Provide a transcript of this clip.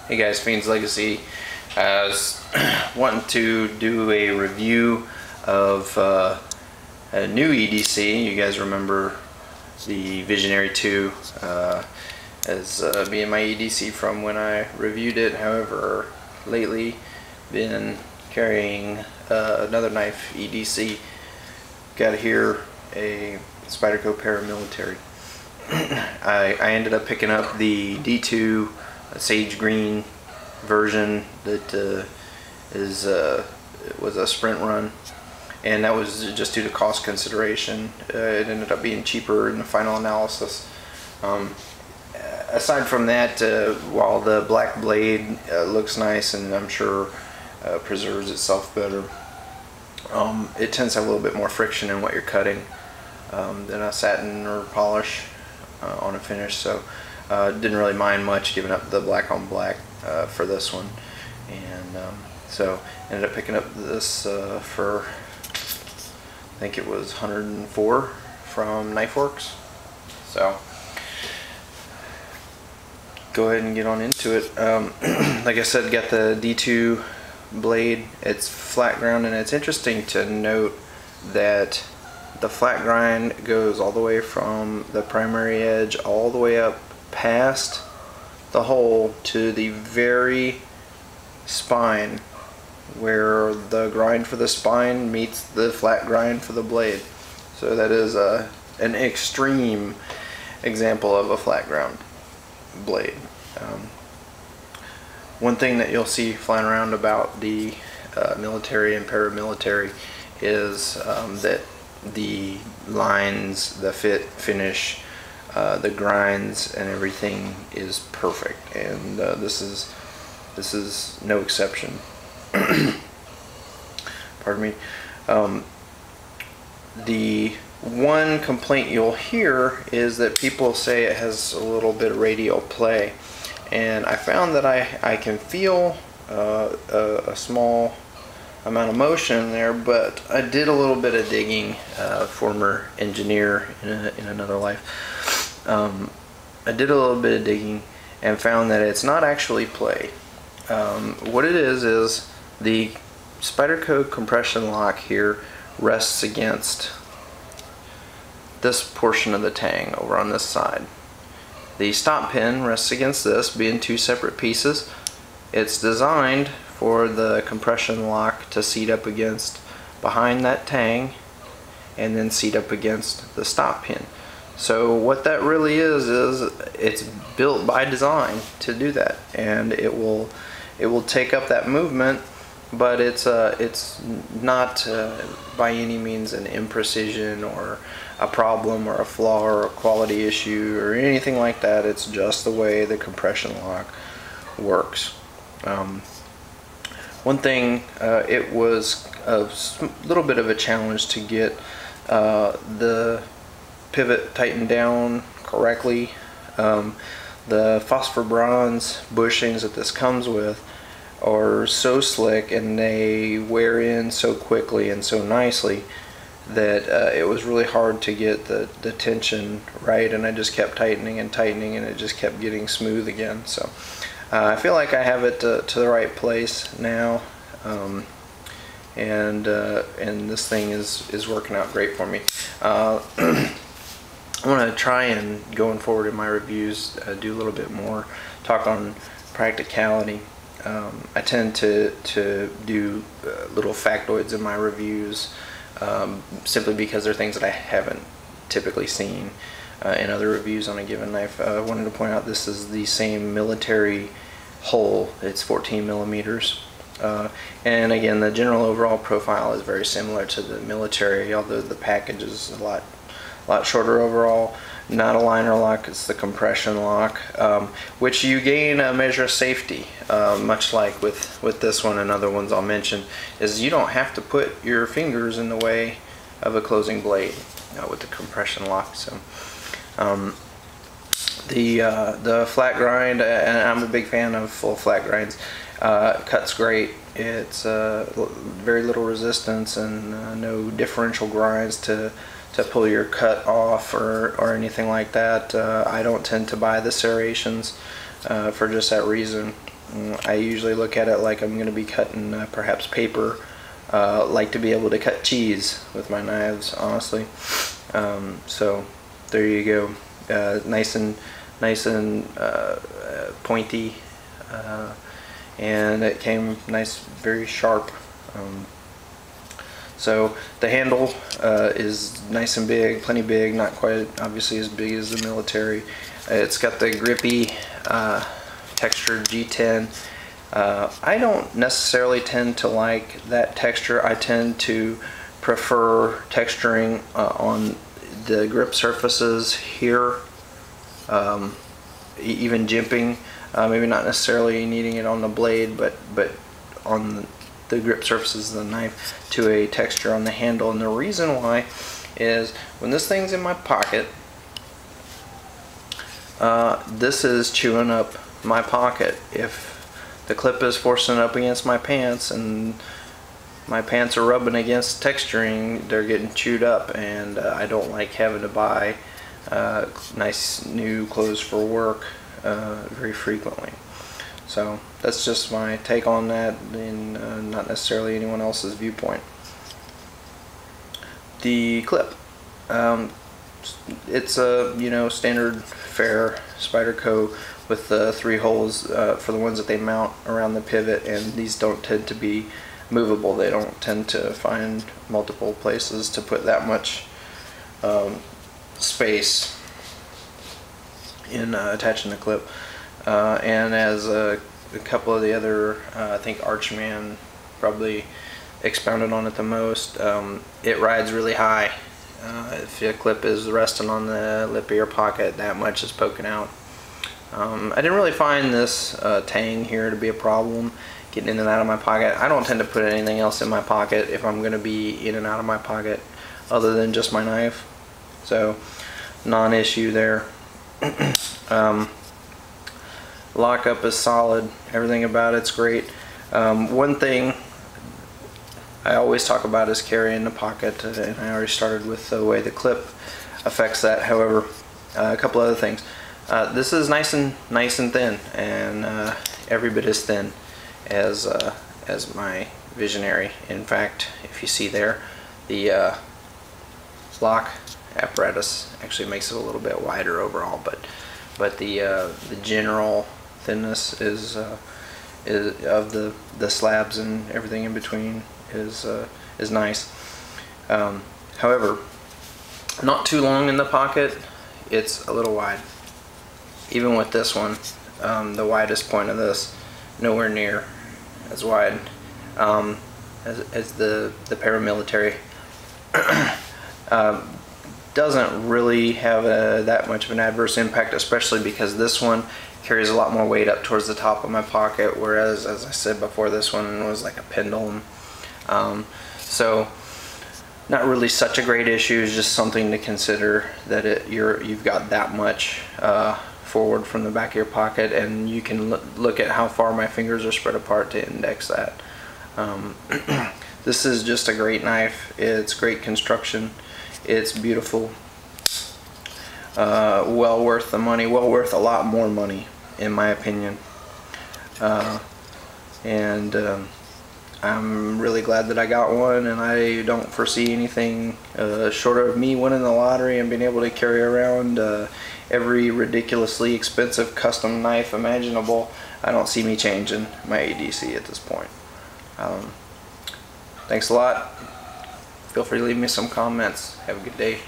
Hey guys, Fiendslegacy. I was wanting to do a review of a new EDC. You guys remember the Visionary 2 as being my EDC from when I reviewed it. However, lately been carrying another knife EDC. Got here a Spyderco Paramilitary. I ended up picking up the D2 sage green version that was a sprint run, and that was just due to cost consideration. It ended up being cheaper in the final analysis. Aside from that, while the black blade looks nice and I'm sure preserves itself better, it tends to have a little bit more friction in what you're cutting than a satin or polish on a finish, so didn't really mind much giving up the black on black for this one, and so ended up picking up this for, I think it was 104 from Knifeworks. So go ahead and get on into it. Like I said, got the D2 blade. It's flat ground, and it's interesting to note that the flat grind goes all the way from the primary edge all the way up past the hole to the very spine, where the grind for the spine meets the flat grind for the blade. So that is an extreme example of a flat ground blade. One thing that you'll see flying around about the military and paramilitary is that the lines, the fit, finish, the grinds, and everything is perfect, and this is no exception. Pardon me. The one complaint you'll hear is that people say it has a little bit of radial play, and I found that I can feel a small amount of motion there, but I did a little bit of digging, former engineer in another life. I did a little bit of digging and found that it's not actually play. What it is the Spyderco compression lock here rests against this portion of the tang over on this side. The stop pin rests against this, being two separate pieces. It's designed for the compression lock to seat up against behind that tang and then seat up against the stop pin. So what that really is it's built by design to do that, and it will take up that movement, but it's not by any means an imprecision or a problem or a flaw or a quality issue or anything like that. It's just the way the compression lock works. One thing, it was a little bit of a challenge to get the pivot tightened down correctly. The phosphor bronze bushings that this comes with are so slick, and they wear in so quickly and so nicely that it was really hard to get the tension right, and I just kept tightening and tightening, and it just kept getting smooth again. So I feel like I have it to the right place now, and this thing is working out great for me. I want to try and, going forward in my reviews, do a little bit more talk on practicality. I tend to do little factoids in my reviews, simply because they're things that I haven't typically seen in other reviews on a given knife. I wanted to point out this is the same military hole. It's 14 millimeters. And again, the general overall profile is very similar to the military, although the package is a lot shorter overall. Not a liner lock, it's the compression lock, which you gain a measure of safety, much like with this one and other ones I'll mention, is you don't have to put your fingers in the way of a closing blade with the compression lock. So the flat grind, and I'm a big fan of full flat grinds, cuts great. It's very little resistance and no differential grinds to pull your cut off or anything like that. I don't tend to buy the serrations for just that reason. I usually look at it like I'm going to be cutting perhaps paper. Like to be able to cut cheese with my knives, honestly. So there you go, nice and pointy, and it came nice, very sharp. So the handle is nice and big, plenty big, not quite obviously as big as the military. It's got the grippy textured G10. I don't necessarily tend to like that texture. I tend to prefer texturing on the grip surfaces here, even jimping, maybe not necessarily needing it on the blade, but on the grip surfaces of the knife, to a texture on the handle. And the reason why is when this thing's in my pocket, this is chewing up my pocket. If the clip is forcing up against my pants and my pants are rubbing against texturing, they're getting chewed up, and I don't like having to buy nice new clothes for work very frequently. So that's just my take on that, and not necessarily anyone else's viewpoint. The clip, it's a standard fare Spyderco with the 3 holes for the ones that they mount around the pivot, and these don't tend to be movable. They don't tend to find multiple places to put that much space in attaching the clip. And as a couple of the other, I think Archman probably expounded on it the most, it rides really high. If the clip is resting on the lip of your pocket, that much is poking out. I didn't really find this tang here to be a problem getting in and out of my pocket. I don't tend to put anything else in my pocket if I'm going to be in and out of my pocket other than just my knife, so non-issue there. Lockup is solid, everything about it's great. One thing I always talk about is carrying the pocket, and I already started with the way the clip affects that. However, a couple other things. This is nice and thin, and every bit as thin as my Visionary. In fact, if you see there, the lock apparatus actually makes it a little bit wider overall, but the general thinness is of the slabs and everything in between is nice. However, not too long in the pocket, it's a little wide. Even with this one, the widest point of this, nowhere near as wide as the Paramilitary. Doesn't really have that much of an adverse impact, especially because this one carries a lot more weight up towards the top of my pocket, whereas, as I said before, this one was like a pendulum. So not really such a great issue, it's just something to consider, that you've got that much forward from the back of your pocket, and you can look at how far my fingers are spread apart to index that. This is just a great knife. It's great construction. It's beautiful. Well worth the money. Well worth a lot more money, in my opinion. I'm really glad that I got one, and I don't foresee anything short of me winning the lottery and being able to carry around every ridiculously expensive custom knife imaginable. I don't see me changing my ADC at this point. Thanks a lot. Feel free to leave me some comments. Have a good day.